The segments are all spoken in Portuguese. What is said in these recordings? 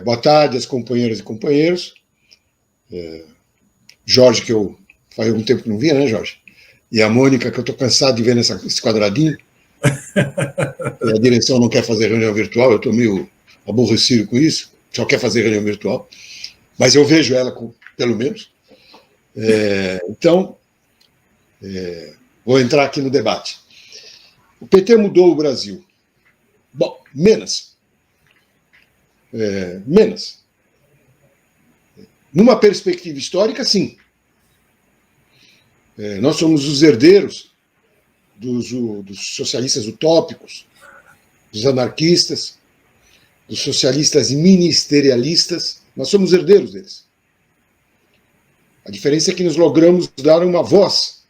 Boa tarde, as companheiras e companheiros. Jorge, que eu faz algum tempo que não via, né, Jorge? E a Mônica, que eu estou cansado de ver nesse quadradinho. E a direção não quer fazer reunião virtual, eu estou meio aborrecido com isso, só quer fazer reunião virtual. Mas eu vejo ela, pelo menos. Então, vou entrar aqui no debate. O PT mudou o Brasil. Bom, menos. Numa perspectiva histórica, sim. Nós somos os herdeiros dos socialistas utópicos, dos anarquistas, dos socialistas ministerialistas. Nós somos herdeiros deles. A diferença é que nós logramos dar uma voz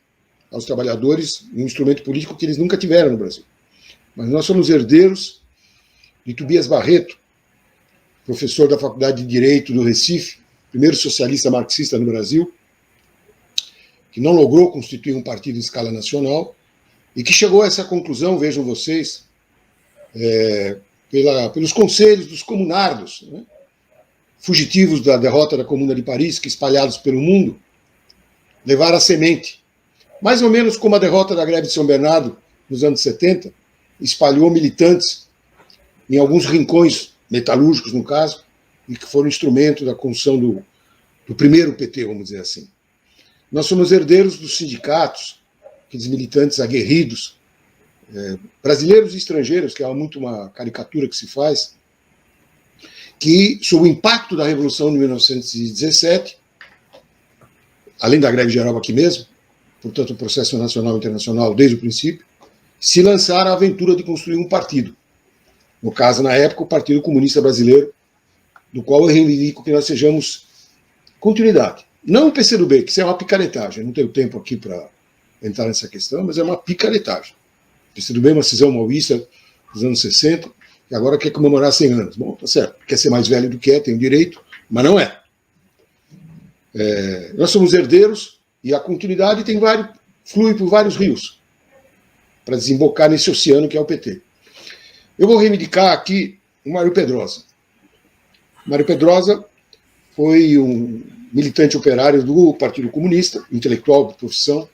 aos trabalhadores, um instrumento político que eles nunca tiveram no Brasil. Mas nós somos herdeiros de Tobias Barreto, professor da Faculdade de Direito do Recife, primeiro socialista marxista no Brasil, que não logrou constituir um partido em escala nacional e que chegou a essa conclusão, vejam vocês, pelos conselhos dos comunardos, né? Fugitivos da derrota da Comuna de Paris, que espalhados pelo mundo, levaram a semente. Mais ou menos como a derrota da greve de São Bernardo, nos anos 70, espalhou militantes em alguns rincões metalúrgicos, no caso, e que foram instrumento da construção do primeiro PT, vamos dizer assim. Nós somos herdeiros dos sindicatos, aqueles militantes aguerridos, brasileiros e estrangeiros, que é muito uma caricatura que se faz, que, sob o impacto da Revolução de 1917, além da greve geral aqui mesmo, portanto, o processo nacional e internacional desde o princípio, se lançaram à aventura de construir um partido. No caso, na época, o Partido Comunista Brasileiro, do qual eu reivindico que nós sejamos continuidade. Não o PCdoB, que isso é uma picaretagem. Não tenho tempo aqui para entrar nessa questão, mas é uma picaretagem. O PCdoB é uma cisão maoísta dos anos 60, que agora quer comemorar 100 anos. Bom, tá certo. Quer ser mais velho do que tem o direito, mas não é. Nós somos herdeiros e a continuidade flui por vários rios para desembocar nesse oceano que é o PT. Eu vou reivindicar aqui o Mário Pedrosa. O Mário Pedrosa foi um militante operário do Partido Comunista, intelectual de profissão,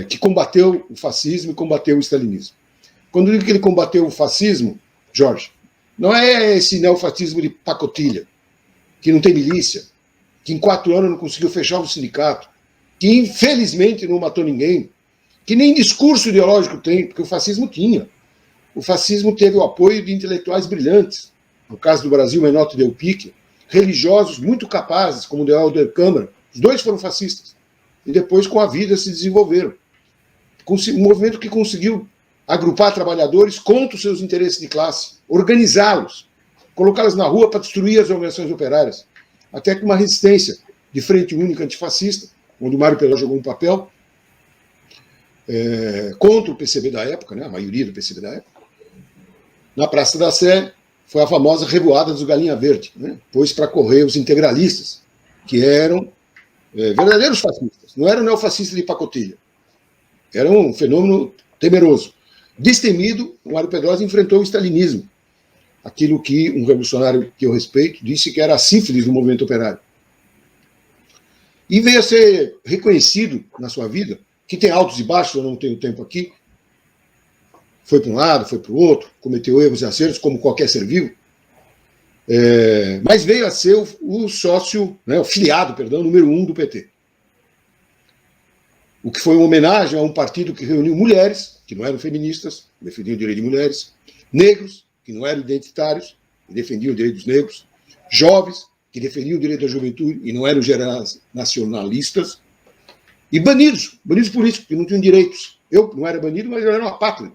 que combateu o fascismo e combateu o stalinismo. Quando eu digo que ele combateu o fascismo, Jorge, não é esse neofascismo de pacotilha, que não tem milícia, que em 4 anos não conseguiu fechar um sindicato, que infelizmente não matou ninguém, que nem discurso ideológico tem, porque o fascismo tinha. O fascismo teve o apoio de intelectuais brilhantes, no caso do Brasil, Menotti e Del Pique, religiosos muito capazes, como o de Helder Câmara, os dois foram fascistas, e depois com a vida se desenvolveram. Um movimento que conseguiu agrupar trabalhadores contra os seus interesses de classe, organizá-los, colocá-los na rua para destruir as organizações operárias, até que uma resistência de frente única antifascista, onde o Mário Pedrosa jogou um papel, contra o PCB da época, né, a maioria do PCB da época, na Praça da Sé, foi a famosa revoada dos Galinha Verde, né, pôs para correr os integralistas, que eram verdadeiros fascistas, não eram neofascistas de pacotilha. Era um fenômeno temeroso. Destemido, o Mário Pedrosa enfrentou o stalinismo, aquilo que um revolucionário que eu respeito disse que era a sífilis do movimento operário. E veio a ser reconhecido na sua vida, que tem altos e baixos, eu não tenho tempo aqui, foi para um lado, foi para o outro, cometeu erros e acertos, como qualquer ser vivo, mas veio a ser o sócio, né, o filiado, número 1 do PT. O que foi uma homenagem a um partido que reuniu mulheres, que não eram feministas, defendiam o direito de mulheres, negros, que não eram identitários, e defendiam o direito dos negros, jovens, que defendiam o direito da juventude, e não eram gerais nacionalistas, e bandidos políticos, que não tinham direitos. Eu não era banido, mas eu era uma pátria.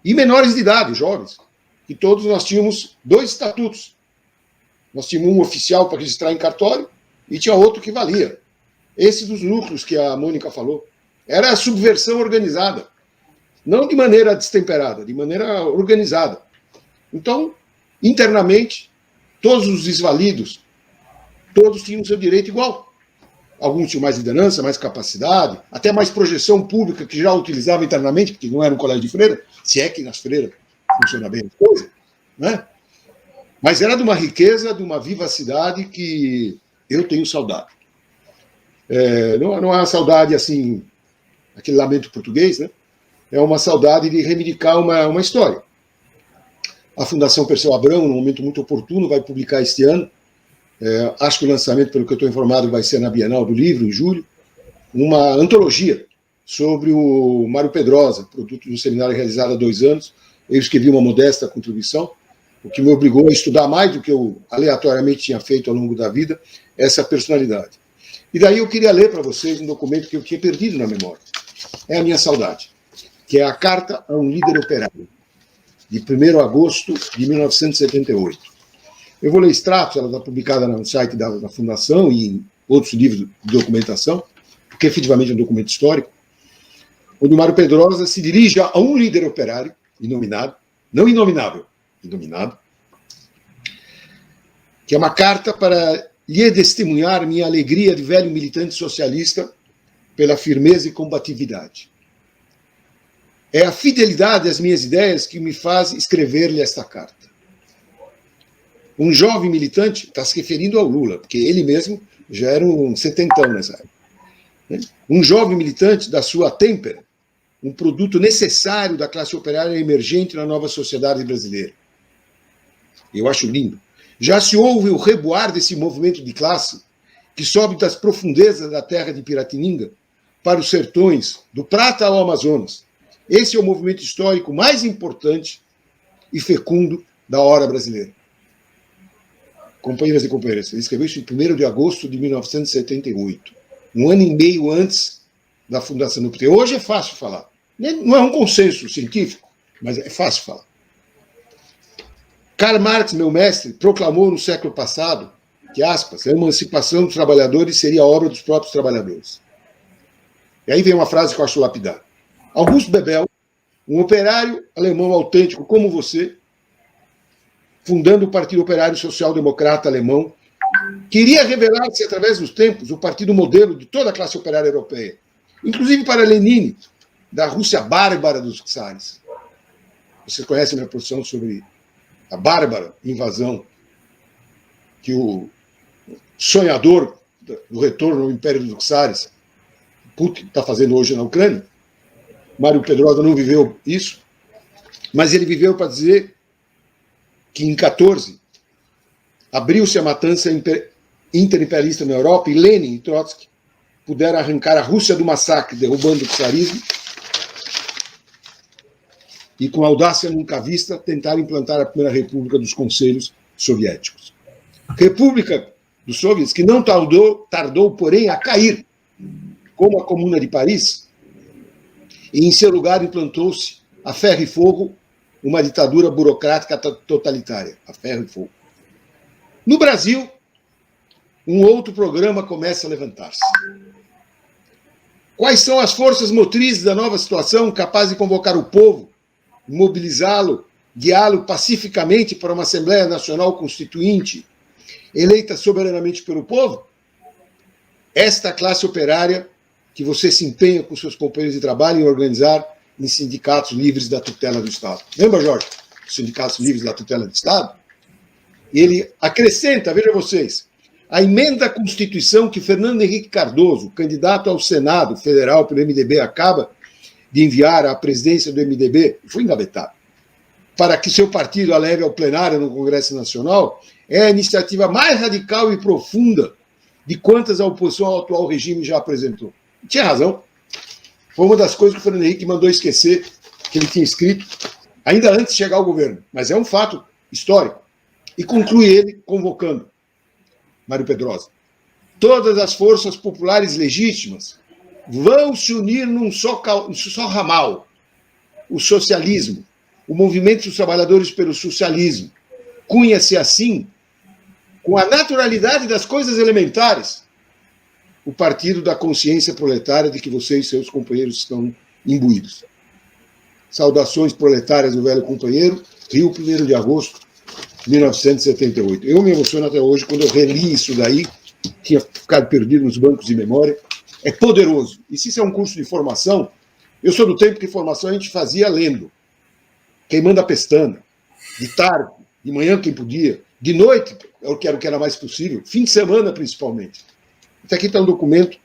E menores de idade, jovens, que todos nós tínhamos 2 estatutos. Nós tínhamos um oficial para registrar em cartório e tinha outro que valia. Esse dos núcleos que a Mônica falou. Era a subversão organizada. Não de maneira destemperada, de maneira organizada. Então, internamente, todos os desvalidos, todos tinham o seu direito igual. Alguns tinham mais liderança, mais capacidade, até mais projeção pública, que já utilizava internamente, porque não era um colégio de freira, se é que nas freiras funciona bem a coisa, né? Mas era de uma riqueza, de uma vivacidade que eu tenho saudade. Não é uma saudade assim, aquele lamento português, né? É uma saudade de reivindicar uma história. A Fundação Perseu Abramo, num momento muito oportuno, vai publicar este ano. Acho que o lançamento, pelo que eu estou informado, vai ser na Bienal do Livro, em julho, uma antologia sobre o Mário Pedrosa, produto de um seminário realizado há 2 anos. Eu escrevi uma modesta contribuição, o que me obrigou a estudar mais do que eu aleatoriamente tinha feito ao longo da vida, essa personalidade. E daí eu queria ler para vocês um documento que eu tinha perdido na memória. É a minha saudade, que é a Carta a um Líder Operário, de 1º de agosto de 1978. Eu vou ler extratos, ela está publicada no site da Fundação e em outros livros de documentação, porque efetivamente é um documento histórico, onde o Mário Pedrosa se dirige a um líder operário, inominado, não inominável, inominado, que é uma carta para lhe testemunhar minha alegria de velho militante socialista pela firmeza e combatividade. É a fidelidade às minhas ideias que me faz escrever-lhe esta carta. Um jovem militante, está se referindo ao Lula, porque ele mesmo já era um setentão nessa época. Um jovem militante da sua têmpera, um produto necessário da classe operária emergente na nova sociedade brasileira. Eu acho lindo. Já se ouve o reboar desse movimento de classe que sobe das profundezas da terra de Piratininga para os sertões, do Prata ao Amazonas. Esse é o movimento histórico mais importante e fecundo da hora brasileira. Companheiras e companheiros, ele escreveu isso em 1º de agosto de 1978, um ano e meio antes da fundação do PT. Hoje é fácil falar. Não é um consenso científico, mas é fácil falar. Karl Marx, meu mestre, proclamou no século passado que, aspas, a emancipação dos trabalhadores seria a obra dos próprios trabalhadores. E aí vem uma frase que eu acho lapidar. Augusto Bebel, um operário alemão autêntico como você, fundando o Partido Operário Social Democrata Alemão, queria revelar-se através dos tempos o partido modelo de toda a classe operária europeia, inclusive para Lenin, da Rússia bárbara dos czares. Vocês conhecem a minha posição sobre a bárbara invasão que o sonhador do retorno ao Império dos Czares, Putin, está fazendo hoje na Ucrânia. Mário Pedrosa não viveu isso, mas ele viveu para dizer que em 14 abriu-se a matança interimperialista na Europa e Lenin e Trotsky puderam arrancar a Rússia do massacre, derrubando o czarismo, e com audácia nunca vista tentaram implantar a primeira república dos conselhos soviéticos. República dos soviets que não tardou, porém, a cair, como a Comuna de Paris, e em seu lugar implantou-se a ferro e fogo uma ditadura burocrática totalitária, a ferro e fogo. No Brasil, um outro programa começa a levantar-se. Quais são as forças motrizes da nova situação capazes de convocar o povo, mobilizá-lo, guiá-lo pacificamente para uma Assembleia Nacional Constituinte, eleita soberanamente pelo povo? Esta classe operária que você se empenha com seus companheiros de trabalho em organizar em sindicatos livres da tutela do Estado. Lembra, Jorge? Os sindicatos livres da tutela do Estado? Ele acrescenta, veja vocês, a emenda à Constituição que Fernando Henrique Cardoso, candidato ao Senado Federal pelo MDB, acaba de enviar à presidência do MDB, foi engavetado, para que seu partido a leve ao plenário no Congresso Nacional, é a iniciativa mais radical e profunda de quantas a oposição ao atual regime já apresentou. Tinha razão. Foi uma das coisas que o Fernando Henrique mandou esquecer, que ele tinha escrito, ainda antes de chegar ao governo. Mas é um fato histórico. E conclui ele convocando Mário Pedrosa. Todas as forças populares legítimas vão se unir num só ramal. O socialismo, o movimento dos trabalhadores pelo socialismo, cunha-se assim, com a naturalidade das coisas elementares, o partido da consciência proletária de que você e seus companheiros estão imbuídos. Saudações proletárias do velho companheiro, Rio, 1º de agosto de 1978. Eu me emociono até hoje quando eu reli isso daí, tinha ficado perdido nos bancos de memória. É poderoso. E se isso é um curso de formação, eu sou do tempo que formação a gente fazia lendo, queimando a pestana, de tarde, de manhã quem podia, de noite, eu quero que era mais possível, fim de semana principalmente. Até aqui está um documento,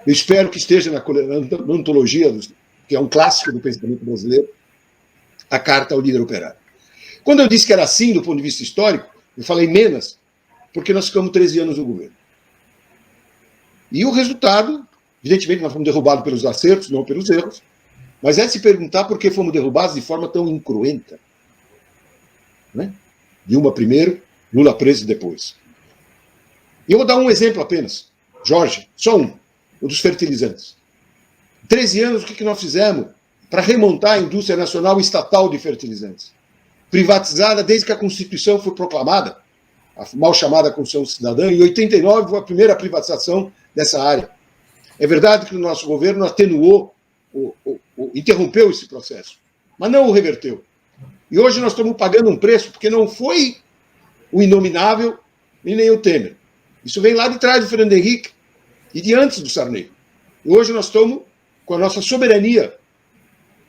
eu espero que esteja na antologia, que é um clássico do pensamento brasileiro, a Carta ao Líder Operário. Quando eu disse que era assim do ponto de vista histórico, eu falei menos, porque nós ficamos 13 anos no governo. E o resultado, evidentemente, nós fomos derrubados pelos acertos, não pelos erros, mas é se perguntar por que fomos derrubados de forma tão incruenta. Né? Dilma primeiro, Lula preso depois. E eu vou dar um exemplo apenas. Jorge, só um, o dos fertilizantes. 13 anos, o que nós fizemos para remontar a indústria nacional estatal de fertilizantes? Privatizada desde que a Constituição foi proclamada, a mal chamada Constituição Cidadã, em 89 foi a primeira privatização dessa área. É verdade que o nosso governo atenuou, interrompeu esse processo, mas não o reverteu. E hoje nós estamos pagando um preço, porque não foi o Inominável e nem o Temer. Isso vem lá de trás do Fernando Henrique e de antes do Sarney. E hoje nós estamos com a nossa soberania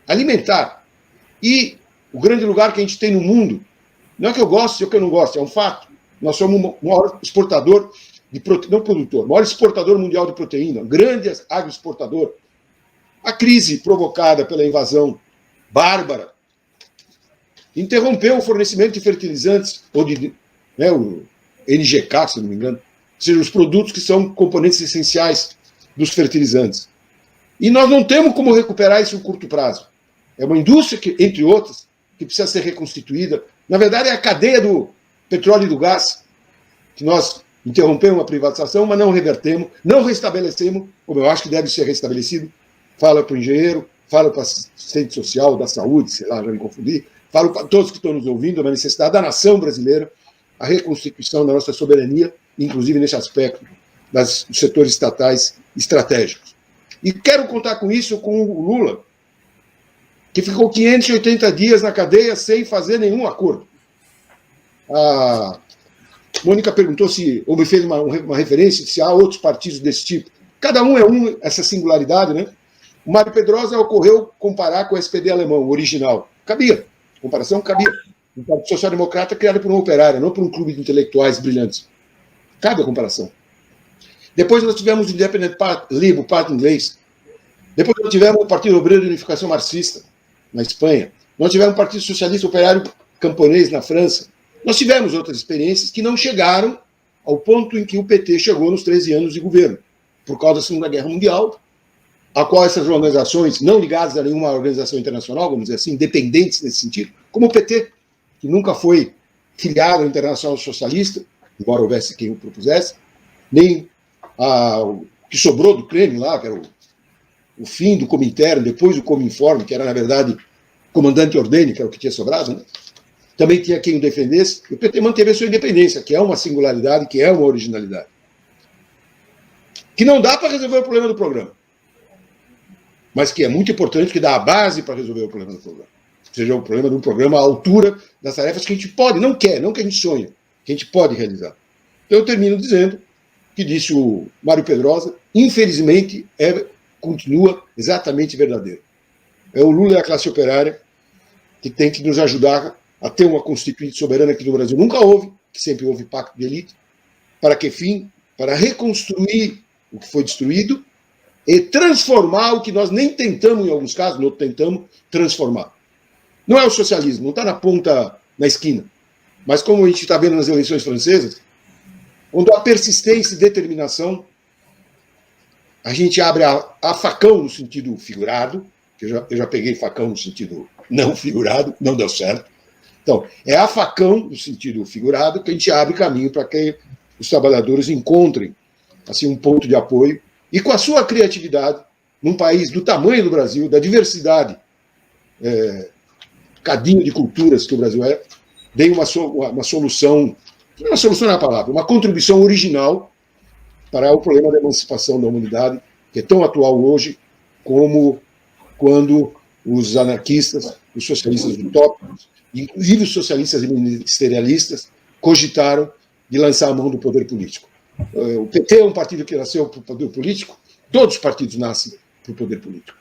alimentar. E o grande lugar que a gente tem no mundo, não é que eu goste ou que eu não gosto, é um fato. Nós somos o maior exportador, não produtor, maior exportador mundial de proteína, grande agroexportador. A crise provocada pela invasão bárbara interrompeu o fornecimento de fertilizantes, ou de o NGK, se não me engano, ou seja, os produtos que são componentes essenciais dos fertilizantes. E nós não temos como recuperar isso em curto prazo. É uma indústria, que, entre outras, que precisa ser reconstituída. Na verdade, é a cadeia do petróleo e do gás, que nós interrompemos a privatização, mas não revertemos, não restabelecemos, como eu acho que deve ser restabelecido. Fala para o engenheiro, fala para o assistente social, da saúde, sei lá, já me confundi, falo para todos que estão nos ouvindo, a necessidade da nação brasileira, a reconstituição da nossa soberania, inclusive nesse aspecto dos setores estatais estratégicos. E quero contar com isso com o Lula, que ficou 580 dias na cadeia sem fazer nenhum acordo. A Mônica perguntou se, ou me fez uma referência, se há outros partidos desse tipo. Cada um é essa singularidade, né? O Mário Pedrosa ocorreu comparar com o SPD alemão, o original. Cabia. Comparação cabia. Um partido social-democrata criado por um operário, não por um clube de intelectuais brilhantes. Cabe a comparação. Depois nós tivemos o Independent Labour Party inglês. Depois nós tivemos o Partido Obreiro de Unificação Marxista, na Espanha. Nós tivemos o Partido Socialista Operário Camponês, na França. Nós tivemos outras experiências que não chegaram ao ponto em que o PT chegou nos 13 anos de governo, por causa da Segunda Guerra Mundial, a qual essas organizações, não ligadas a nenhuma organização internacional, vamos dizer assim, independentes nesse sentido, como o PT, que nunca foi filiado ao Internacional Socialista, embora houvesse quem o propusesse, nem o que sobrou do Kremlin lá, que era o fim do Comintern, depois do Cominform, que era, na verdade, comandante Ordene, que era o que tinha sobrado, né? Também tinha quem o defendesse. O PT manteve a sua independência, que é uma singularidade, que é uma originalidade. Que não dá para resolver o problema do programa, mas que é muito importante, que dá a base para resolver o problema do programa. Ou seja, o problema de um programa à altura das tarefas que a gente pode, não quer, não que a gente sonha, que a gente pode realizar. Então eu termino dizendo que disse o Mário Pedrosa, infelizmente, continua exatamente verdadeiro. É o Lula e a classe operária que tem que nos ajudar a ter uma constituinte soberana que no Brasil nunca houve, que sempre houve pacto de elite. Para que fim? Para reconstruir o que foi destruído e transformar o que nós nem tentamos, em alguns casos, não tentamos transformar. Não é o socialismo, não está na ponta, na esquina. Mas como a gente está vendo nas eleições francesas, onde há persistência e determinação, a gente abre a facão no sentido figurado, que eu já peguei facão no sentido não figurado, não deu certo. Então, é a facão no sentido figurado que a gente abre caminho para que os trabalhadores encontrem assim, um ponto de apoio e com a sua criatividade, num país do tamanho do Brasil, da diversidade, cadinho de culturas que o Brasil é, deem uma solução, não é uma solução na palavra, uma contribuição original para o problema da emancipação da humanidade, que é tão atual hoje como quando os anarquistas, os socialistas utópicos, inclusive os socialistas e ministerialistas, cogitaram de lançar a mão do poder político. O PT é um partido que nasceu para o poder político, todos os partidos nascem para o poder político.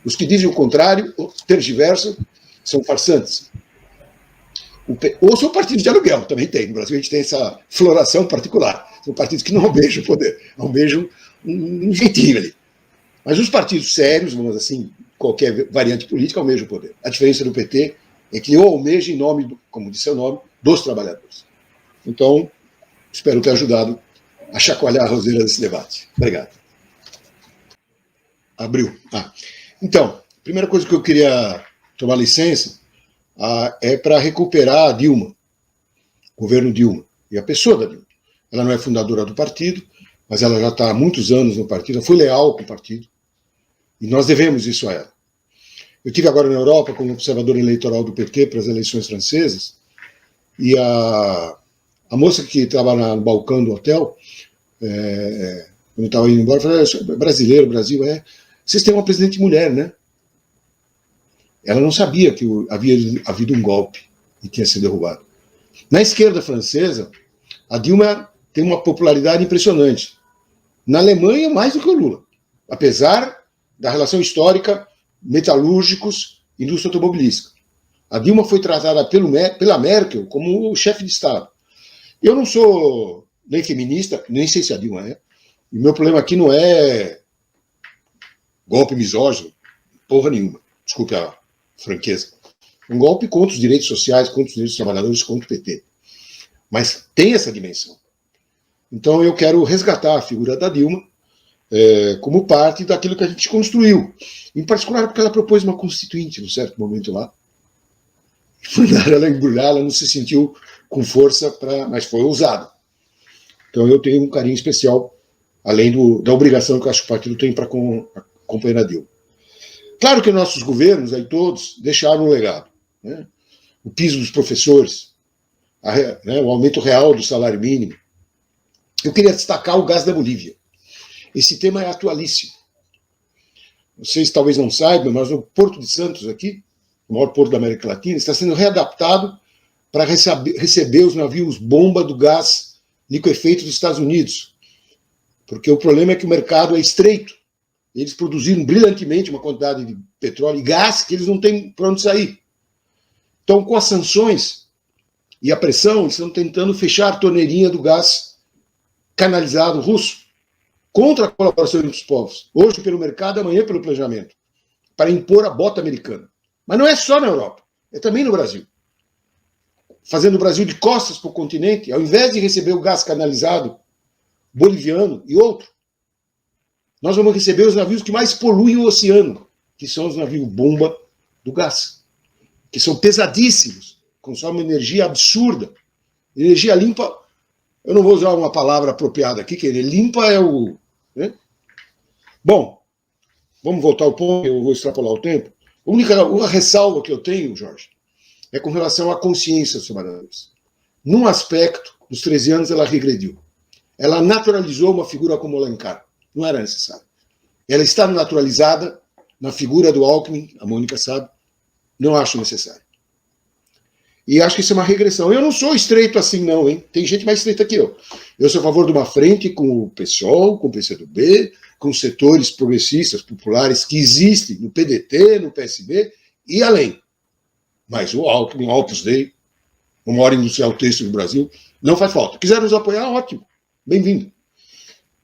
Os que dizem o contrário, tergiversam, são farsantes. Ou são partidos de aluguel, também tem. No Brasil a gente tem essa floração particular. São partidos que não almejam o poder, almejam um jeitinho ali. Mas os partidos sérios, vamos assim, qualquer variante política, almejam o poder. A diferença do PT é que eu almejo em nome, como disse o nome, dos trabalhadores. Então, espero ter ajudado a chacoalhar a roseira desse debate. Obrigado. Abriu. Então, a primeira coisa que eu queria tomar licença é para recuperar a Dilma, o governo Dilma, e a pessoa da Dilma. Ela não é fundadora do partido, mas ela já está há muitos anos no partido, ela foi leal com o partido, e nós devemos isso a ela. Eu estive agora na Europa como observador eleitoral do PT para as eleições francesas, e a moça que estava no balcão do hotel, quando eu estava indo embora, falou: brasileiro, Brasil, vocês têm uma presidente mulher, né? Ela não sabia que havia havido um golpe e tinha sido derrubado. Na esquerda francesa, a Dilma tem uma popularidade impressionante. Na Alemanha, mais do que o Lula. Apesar da relação histórica, metalúrgicos, indústria automobilística. A Dilma foi tratada pela Merkel como chefe de Estado. Eu não sou nem feminista, nem sei se a Dilma é. E meu problema aqui não é golpe misógino, porra nenhuma. Desculpe a franqueza. Um golpe contra os direitos sociais, contra os direitos dos trabalhadores, contra o PT. Mas tem essa dimensão. Então eu quero resgatar a figura da Dilma como parte daquilo que a gente construiu. Em particular porque ela propôs uma constituinte, num certo momento lá. Mandaram ela embrulhar, ela não se sentiu com força, mas foi ousada. Então eu tenho um carinho especial, além da obrigação que eu acho que o partido tem para acompanhar a Dilma. Claro que nossos governos, aí todos, deixaram um legado. Né? O piso dos professores, o aumento real do salário mínimo. Eu queria destacar o gás da Bolívia. Esse tema é atualíssimo. Vocês talvez não saibam, mas o Porto de Santos aqui, o maior porto da América Latina, está sendo readaptado para receber os navios bomba do gás liquefeito dos Estados Unidos. Porque o problema é que o mercado é estreito. Eles produziram brilhantemente uma quantidade de petróleo e gás que eles não têm para onde sair. Então, com as sanções e a pressão, eles estão tentando fechar a torneirinha do gás canalizado russo contra a colaboração entre os povos. Hoje pelo mercado, amanhã pelo planejamento, para impor a bota americana. Mas não é só na Europa, é também no Brasil. Fazendo o Brasil de costas para o continente, ao invés de receber o gás canalizado boliviano e outro, nós vamos receber os navios que mais poluem o oceano, que são os navios bomba do gás, que são pesadíssimos, consomem energia absurda. Energia limpa, eu não vou usar uma palavra apropriada aqui, que limpa é o... Né? Bom, vamos voltar ao ponto, eu vou extrapolar o tempo. A única ressalva que eu tenho, Jorge, é com relação à consciência dos trabalhadores. Num aspecto, nos 13 anos, ela regrediu. Ela naturalizou uma figura como Alencar. Não era necessário. Ela está naturalizada na figura do Alckmin, a Mônica sabe, não acho necessário. E acho que isso é uma regressão. Eu não sou estreito assim, não, hein? Tem gente mais estreita que eu. Eu sou a favor de uma frente com o PSOL, com o PCdoB, com setores progressistas, populares, que existem no PDT, no PSB e além. Mas o Alckmin, o Opus Dei, o maior industrial têxtil do Brasil, não faz falta. Quiser nos apoiar, ótimo. Bem-vindo.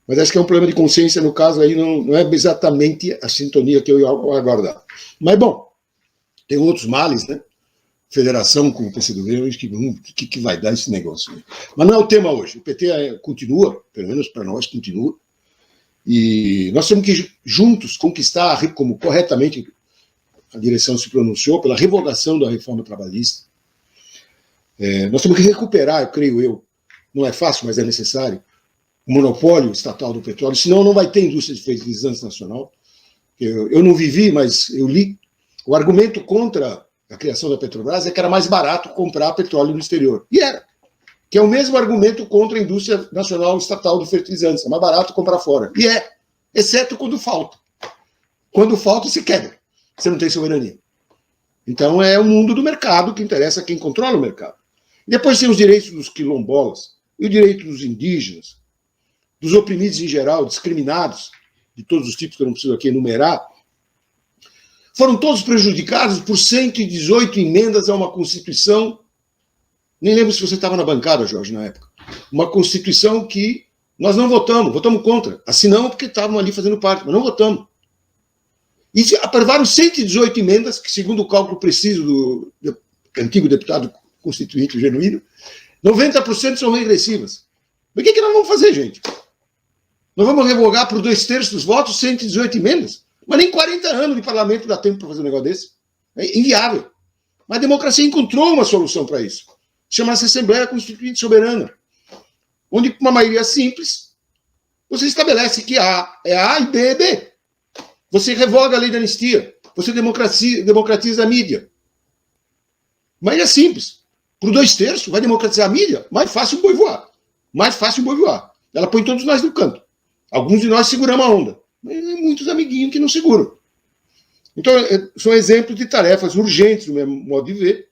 Mas acho que é um problema de consciência, no caso, aí não é exatamente a sintonia que eu ia aguardar. Mas, bom, tem outros males, né? Federação com o PCdoB, o que vai dar esse negócio? Né? Mas não é o tema hoje. O PT continua, pelo menos para nós, continua. E nós temos que, juntos, conquistar, como corretamente a direção se pronunciou, pela revogação da reforma trabalhista. Nós temos que recuperar, eu creio, não é fácil, mas é necessário, o monopólio estatal do petróleo, senão não vai ter indústria de fertilizantes nacional. Eu não vivi, mas eu li. O argumento contra a criação da Petrobras é que era mais barato comprar petróleo no exterior. E era. Que é o mesmo argumento contra a indústria nacional estatal de fertilizantes. É mais barato comprar fora. E é. Exceto quando falta. Quando falta, se quebra. Você não tem soberania. Então é o mundo do mercado que interessa a quem controla o mercado. E depois tem os direitos dos quilombolas e o direito dos indígenas, dos oprimidos em geral, discriminados, de todos os tipos que eu não preciso aqui enumerar, foram todos prejudicados por 118 emendas a uma Constituição nem lembro se você estava na bancada, Jorge, na época, uma Constituição que nós não votamos contra. Assinamos porque estavam ali fazendo parte, mas não votamos. E aprovaram 118 emendas, que, segundo o cálculo preciso do antigo deputado constituinte genuíno, 90% são regressivas. Mas o que nós vamos fazer, gente? Nós vamos revogar por 2/3 dos votos 118 emendas? Mas nem 40 anos de parlamento dá tempo para fazer um negócio desse. É inviável. Mas a democracia encontrou uma solução para isso. Chama-se Assembleia Constituinte Soberana, onde, com uma maioria simples, você estabelece que A é A e B é B. Você revoga a lei da anistia. Você democratiza a mídia. Mas é simples. Por 2/3, vai democratizar a mídia? Mais fácil o boi voar. Mais fácil o boi voar. Ela põe todos nós no canto. Alguns de nós seguramos a onda. Mas tem muitos amiguinhos que não seguram. Então, são exemplos de tarefas urgentes, no meu modo de ver.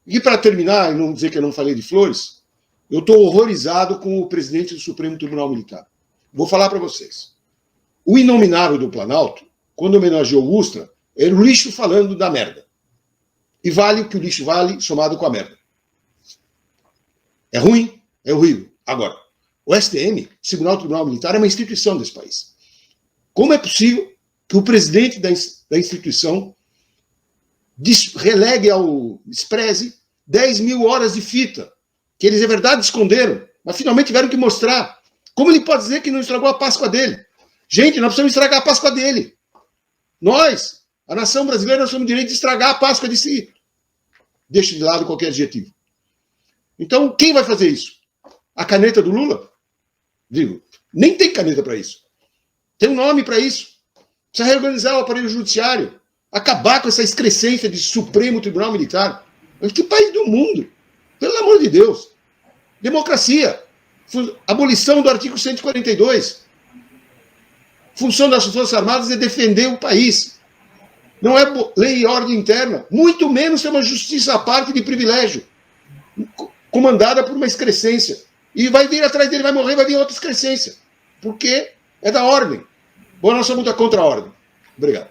E, para terminar, e não dizer que eu não falei de flores, eu estou horrorizado com o presidente do Supremo Tribunal Militar. Vou falar para vocês. O inominável do Planalto, quando homenageou o Ustra, era o lixo falando da merda. E vale o que o lixo vale, somado com a merda. É ruim? É horrível. Agora, o STM, Tribunal Militar, é uma instituição desse país. Como é possível que o presidente da instituição relegue ao despreze 10 mil horas de fita, que eles, é verdade, esconderam, mas finalmente tiveram que mostrar? Como ele pode dizer que não estragou a Páscoa dele? Gente, nós precisamos estragar a Páscoa dele. Nós, a nação brasileira, nós temos o direito de estragar a Páscoa de si. Deixa de lado qualquer adjetivo. Então, quem vai fazer isso? A caneta do Lula? Digo, nem tem caneta para isso. Tem um nome para isso. Precisa reorganizar o aparelho judiciário. Acabar com essa excrescência de Supremo Tribunal Militar. Mas que país do mundo? Pelo amor de Deus. Democracia. Abolição do artigo 142. Função das Forças Armadas é defender o país. Não é lei e ordem interna. Muito menos ter uma justiça à parte de privilégio. Comandada por uma excrescência. E vai vir atrás dele, vai morrer, vai vir outra excrescência. Porque é da ordem. Bom, nós somos da contra-ordem. Obrigado.